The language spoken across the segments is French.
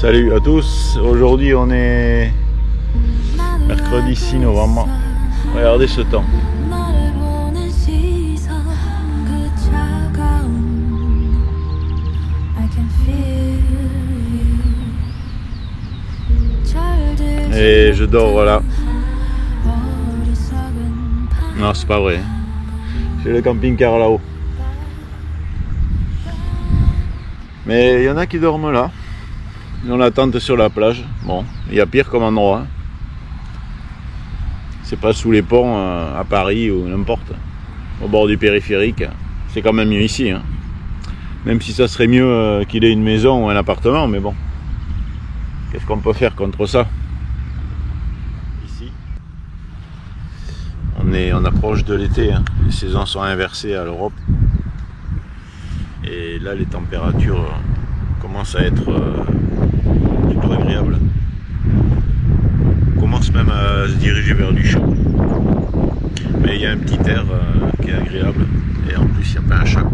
Salut à tous, aujourd'hui on est mercredi 6 novembre, regardez ce temps. Et je dors là. Non, c'est pas vrai. J'ai le camping-car là-haut. Mais il y en a qui dorment là. Ils ont la tente sur la plage. Bon, il y a pire comme endroit. C'est pas sous les ponts à Paris ou n'importe. Au bord du périphérique. C'est quand même mieux ici. Hein. Même si ça serait mieux qu'il ait une maison ou un appartement, mais bon. Qu'est-ce qu'on peut faire contre ça? Ici, on approche de l'été. Hein. Les saisons sont inversées à l'Europe. Et là, les températures commencent à être plutôt agréables. On commence même à se diriger vers du chaud. Mais il y a un petit air qui est agréable. Et en plus, il n'y a pas un chat.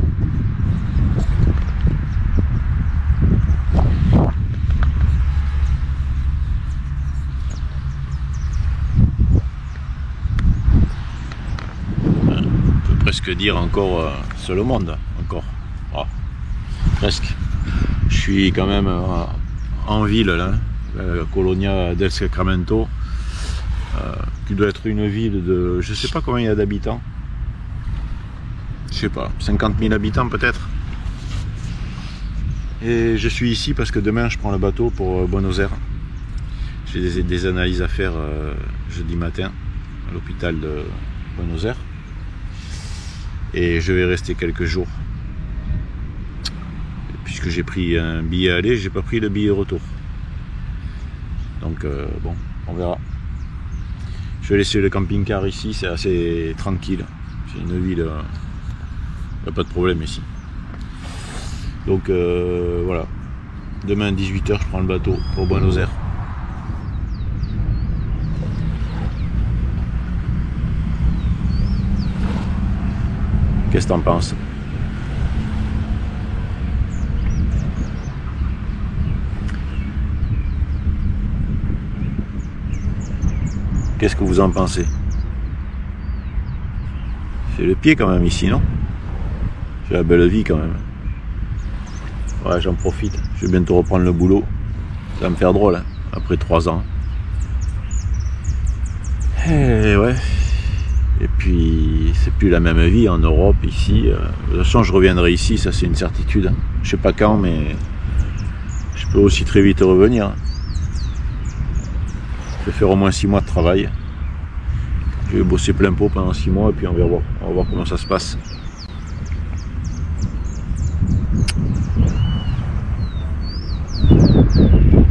On peut presque dire encore seul au monde. Encore. Oh, presque. Je suis quand même en ville là, la Colonia del Sacramento, qui doit être une ville de, je sais pas combien il y a d'habitants, je sais pas, 50 000 habitants peut-être. Et je suis ici parce que demain je prends le bateau pour Buenos Aires. J'ai des analyses à faire jeudi matin à l'hôpital de Buenos Aires. Et je vais rester quelques jours. Puisque j'ai pris un billet aller, j'ai pas pris le billet retour. Donc bon, on verra. Je vais laisser le camping-car ici, c'est assez tranquille. C'est une ville, il n'y a pas de problème ici. Donc voilà. Demain 18h, je prends le bateau pour Buenos Aires. Qu'est-ce que t'en penses? Qu'est-ce que vous en pensez? C'est le pied quand même ici, non? J'ai la belle vie quand même. Ouais, j'en profite. Je vais bientôt reprendre le boulot. Ça va me faire drôle, hein, après 3 ans. Et ouais. Et puis, c'est plus la même vie en Europe, ici. De toute façon, je reviendrai ici, ça c'est une certitude. Je sais pas quand, mais je peux aussi très vite revenir. Je vais faire au moins 6 mois de travail. Je vais bosser plein pot pendant 6 mois et puis on va voir comment ça se passe.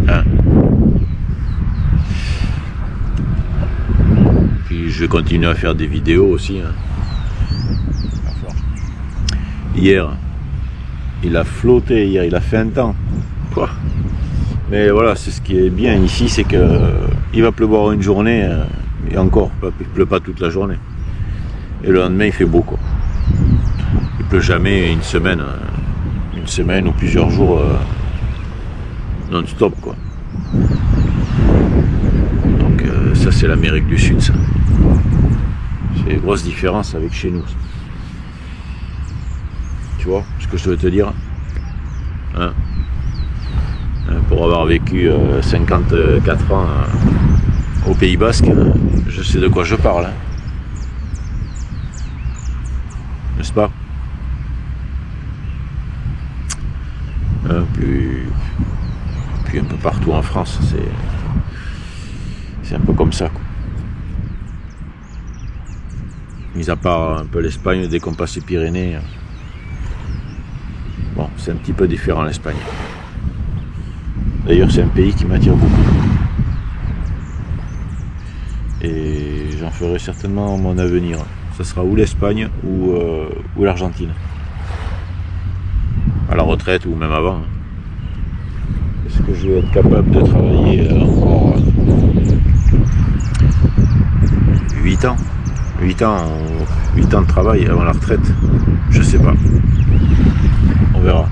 Hein. Puis je vais continuer à faire des vidéos aussi. Hein. Hier, il a flotté, hier il a fait un temps. Pouah. Mais voilà, c'est ce qui est bien ici, c'est que il va pleuvoir une journée et encore, il pleut pas toute la journée. Et le lendemain, il fait beau quoi. Il pleut jamais une semaine ou plusieurs jours non-stop quoi. Donc ça, c'est l'Amérique du Sud, ça. C'est une grosse différence avec chez nous. Tu vois ce que je veux te dire, hein? Pour avoir vécu 54 ans au Pays Basque, je sais de quoi je parle. Hein. N'est-ce pas? Puis un peu partout en France, c'est un peu comme ça. Quoi. Mis à part un peu l'Espagne, dès qu'on passe les Pyrénées, bon, c'est un petit peu différent l'Espagne. D'ailleurs, c'est un pays qui m'attire beaucoup. Et j'en ferai certainement mon avenir. Ça sera ou l'Espagne ou l'Argentine. À la retraite ou même avant. Est-ce que je vais être capable de travailler encore 8 ans 8 ans de travail avant la retraite? Je sais pas. On verra.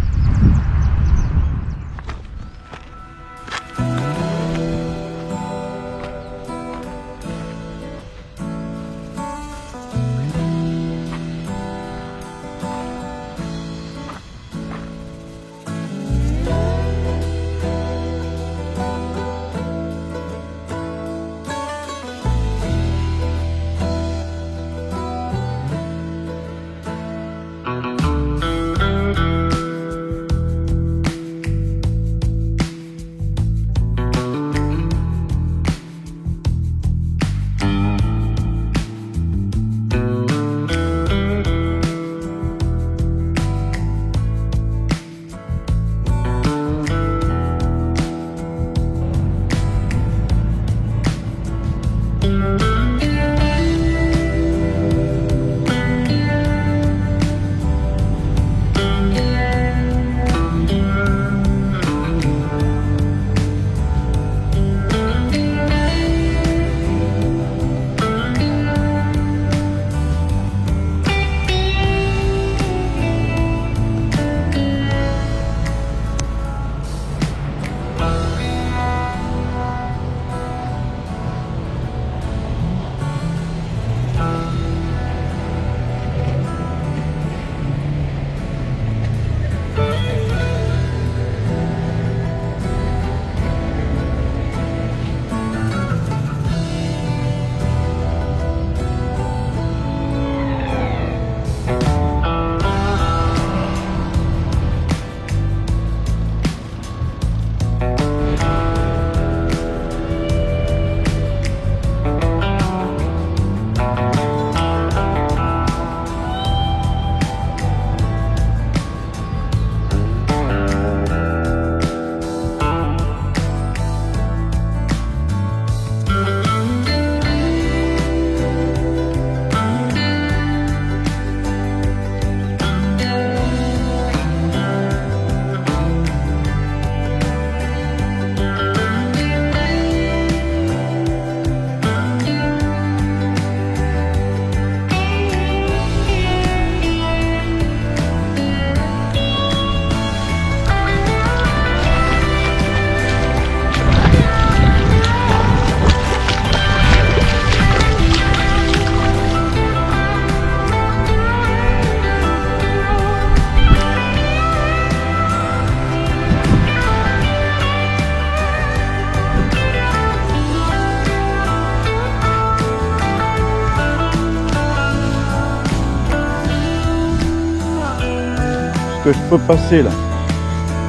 que je peux passer là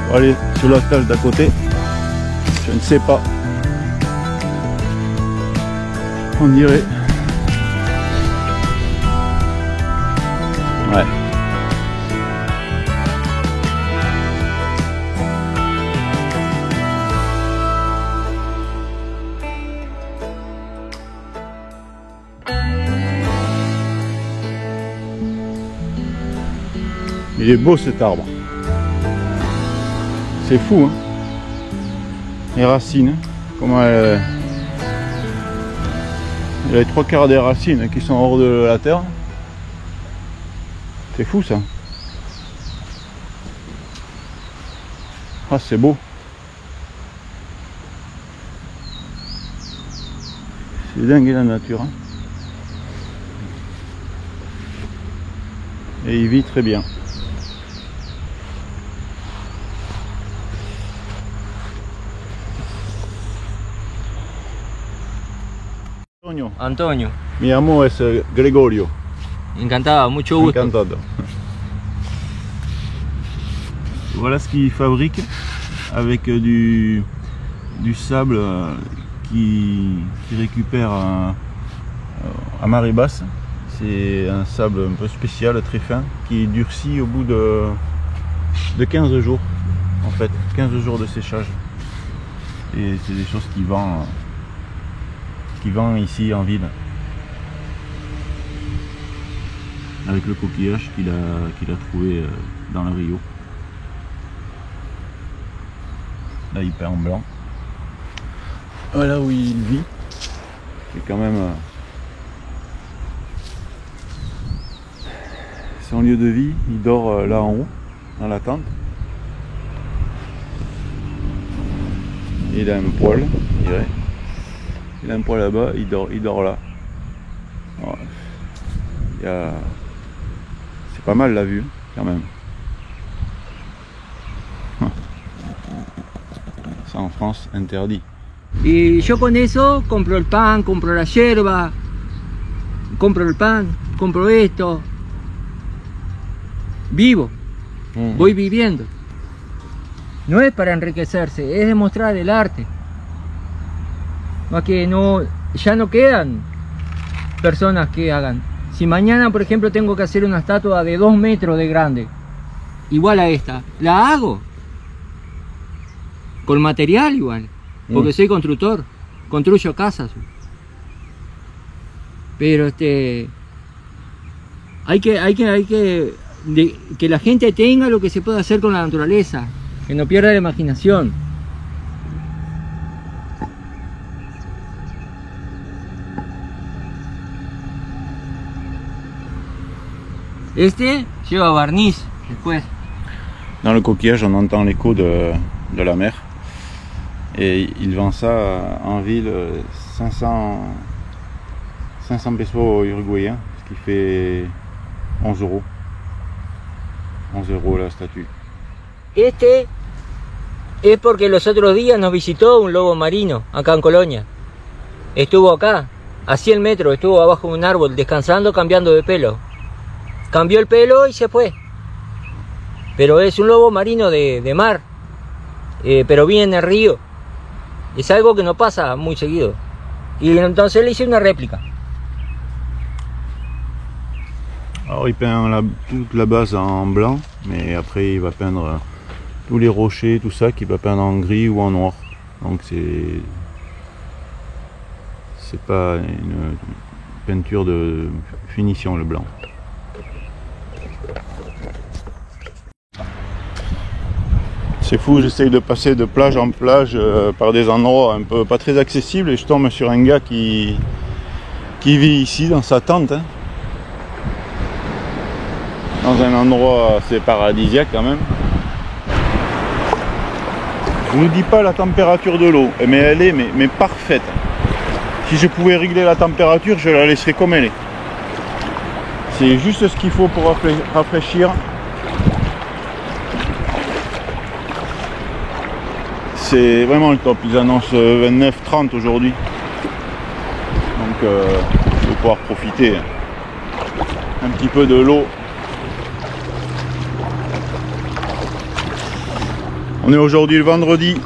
pour aller sur la plage d'à côté? Je ne sais pas. On dirait. Ouais. Il est beau cet arbre. C'est fou, hein. Les racines, comment il y a les 3/4 des racines qui sont hors de la terre. C'est fou ça. Ah, c'est beau. C'est dingue la nature, hein. Et il vit très bien. Antonio. Mi amo es Gregorio. Encantado, mucho gusto. Encantado. Voilà ce qu'ils fabriquent avec du sable qui récupère à marée basse. C'est un sable un peu spécial, très fin, qui durcit au bout de 15 jours. En fait, 15 jours de séchage. Et c'est des choses qui vendent ici en ville. Avec le coquillage qu'il a trouvé dans le Rio. Là il peint en blanc. Voilà où il vit. C'est quand même son lieu de vie. Il dort là en haut, dans la tente. Il a un poêle, je dirais. Il a un poêle là-bas, il dort là. Ouais. C'est pas mal la vue, quand même. Ça en France, interdit. Y yo con eso compro el pan, compro la yerba, compro el pan, compro esto. Vivo, voy viviendo. No es para enriquecerse, es demostrar el arte. Más que no, ya no quedan personas que hagan. Si mañana, por ejemplo, tengo que hacer una estatua de 2 metros de grande, igual a esta, la hago. Con material igual, porque soy constructor, construyo casas. Pero hay que la gente tenga lo que se puede hacer con la naturaleza, que no pierda la imaginación. Lleva barniz después. Dans le coquillage, on entend l'écho de la mer. Et il vend ça en ville 500 pesos uruguayens, ce qui fait 11 euros. 11 euros la statue. Es porque los otros días nos visitó un lobo marino acá en Colonia. Estuvo acá, a 100 metros, estuvo abajo de un árbol descansando, cambiando de pelo. Cambió el pelo y se fue. Pero es un lobo marino de mar, pero vive en el río. Es algo que no pasa muy seguido. Y entonces le hice una réplica. Alors il peint toute la base en blanc, mais après il va peindre tous les rochers, tout ça, qu'il va peindre en gris ou en noir. Donc c'est pas une peinture de finition le blanc. C'est fou, j'essaye de passer de plage en plage par des endroits un peu pas très accessibles et je tombe sur un gars qui vit ici dans sa tente, hein, dans un endroit assez paradisiaque quand même. Je ne vous dis pas la température de l'eau, mais elle est mais parfaite. Si je pouvais régler la température, je la laisserais comme elle est. C'est juste ce qu'il faut pour rafraîchir. C'est vraiment le top, ils annoncent 29-30 aujourd'hui. Donc je vais pouvoir profiter un petit peu de l'eau On est aujourd'hui le vendredi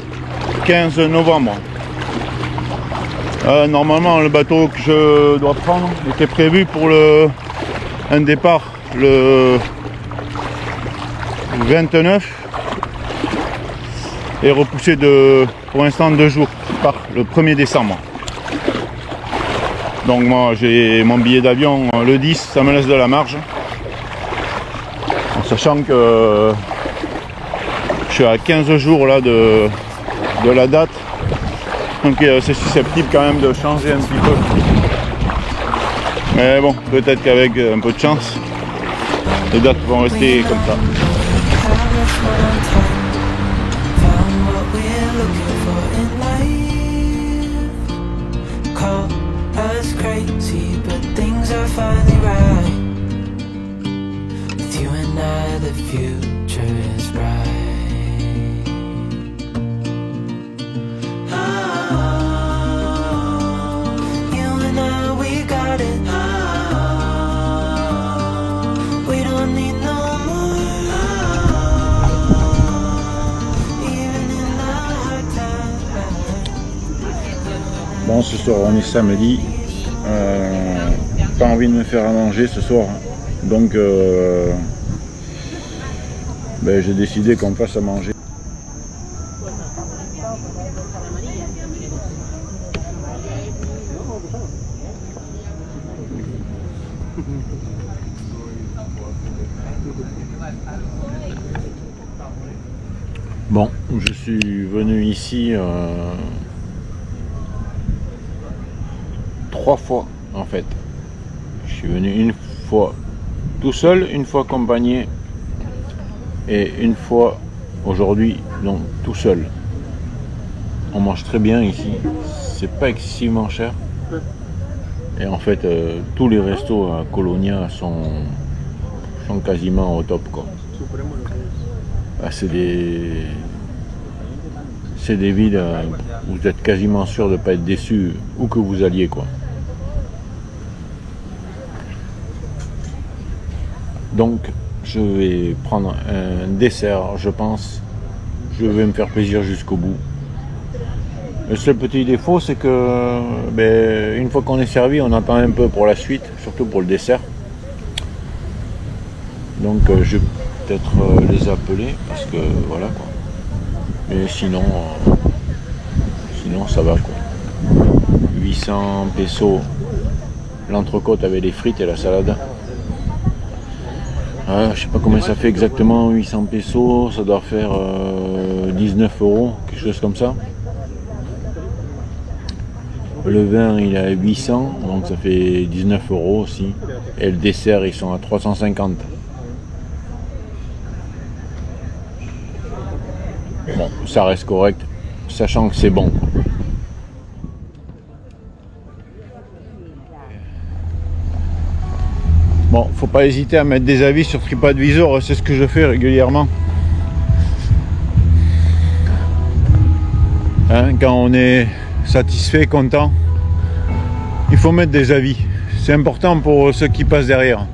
15 novembre. Normalement le bateau que je dois prendre était prévu pour un départ le 29 et repoussé pour l'instant 2 jours par le 1er décembre. Donc moi j'ai mon billet d'avion le 10, ça me laisse de la marge. En sachant que je suis à 15 jours là de la date. Donc c'est susceptible quand même de changer un petit peu. Mais bon, peut-être qu'avec un peu de chance, les dates vont rester comme ça. Bon, ce soir on est samedi, pas envie de me faire à manger ce soir, donc j'ai décidé qu'on me fasse à manger. Bon, je suis venu ici 3 fois en fait. Je suis venu une fois tout seul, une fois accompagné et une fois aujourd'hui donc tout seul. On mange très bien ici, c'est pas excessivement cher et en fait tous les restos à Colonia sont quasiment au top quoi. C'est des villes où vous êtes quasiment sûr de ne pas être déçu où que vous alliez quoi. Donc je vais prendre un dessert, je pense. Je vais me faire plaisir jusqu'au bout. Le seul petit défaut c'est que une fois qu'on est servi, on attend un peu pour la suite, surtout pour le dessert. Donc je vais peut-être les appeler parce que voilà quoi. Mais sinon ça va quoi. 800 pesos l'entrecôte avec les frites et la salade. Je sais pas combien ça fait exactement 800 pesos, ça doit faire 19 €, quelque chose comme ça. Le vin il est à 800, donc ça fait 19 € aussi. Et le dessert ils sont à 350. Bon, ça reste correct, sachant que c'est bon. Bon, faut pas hésiter à mettre des avis sur TripAdvisor, c'est ce que je fais régulièrement. Quand on est satisfait, content, il faut mettre des avis. C'est important pour ceux qui passent derrière.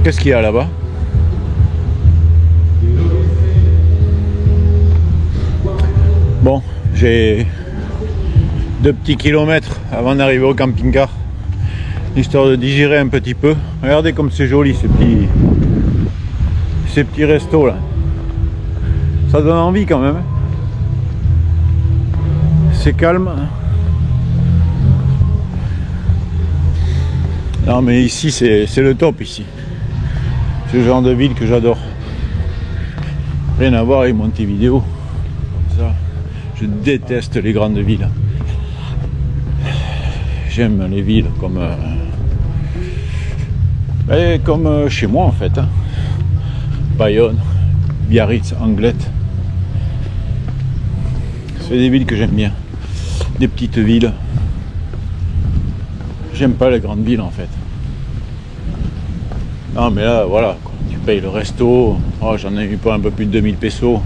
Qu'est-ce qu'il y a là-bas? Bon, j'ai 2 petits kilomètres avant d'arriver au camping-car, histoire de digérer un petit peu. Regardez comme c'est joli ces petits restos là. Ça donne envie quand même. C'est calme. Non mais ici c'est le top ici. C'est le genre de ville que j'adore. Rien à voir avec Montevideo. Ça, je déteste les grandes villes. J'aime les villes comme chez moi en fait. Bayonne, Biarritz, Anglette. C'est des villes que j'aime bien. Des petites villes. J'aime pas les grandes villes en fait. Non mais là voilà, tu payes le resto. Oh, j'en ai eu pas un peu plus de 2000 pesos.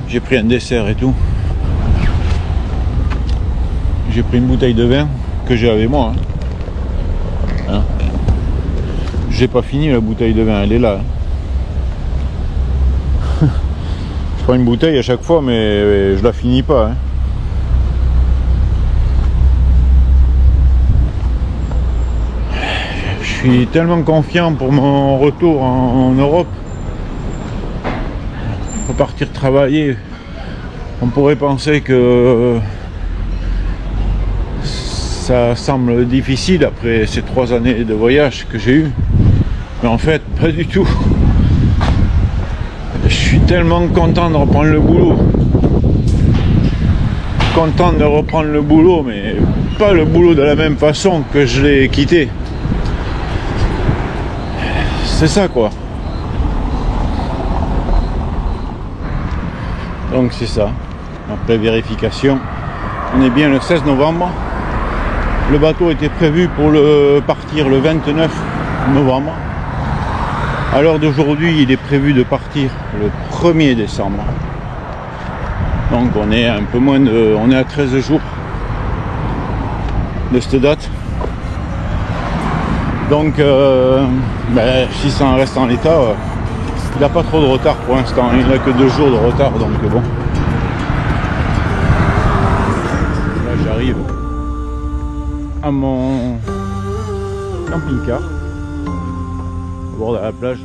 J'ai pris un dessert et tout. J'ai pris une bouteille de vin que j'ai avec moi. Hein. j'ai pas fini la bouteille de vin, elle est là. Je prends une bouteille à chaque fois, mais je la finis pas. Hein. Je suis tellement confiant pour mon retour en Europe. Repartir travailler. On pourrait penser que ça semble difficile après ces 3 années de voyage que j'ai eu. Mais en fait, pas du tout. Je suis tellement content de reprendre le boulot. Content de reprendre le boulot, mais pas le boulot de la même façon que je l'ai quitté. C'est ça quoi. Donc c'est ça. Après vérification, on est bien le 16 novembre. Le bateau était prévu pour partir le 29 novembre. À l'heure d'aujourd'hui, il est prévu de partir le 1er décembre. Donc on est un peu moins de... On est à 13 jours de cette date. Donc si ça en reste en l'état, il n'a pas trop de retard pour l'instant. Il n'a que 2 jours de retard, donc bon. Là j'arrive à mon camping-car au bord de la plage.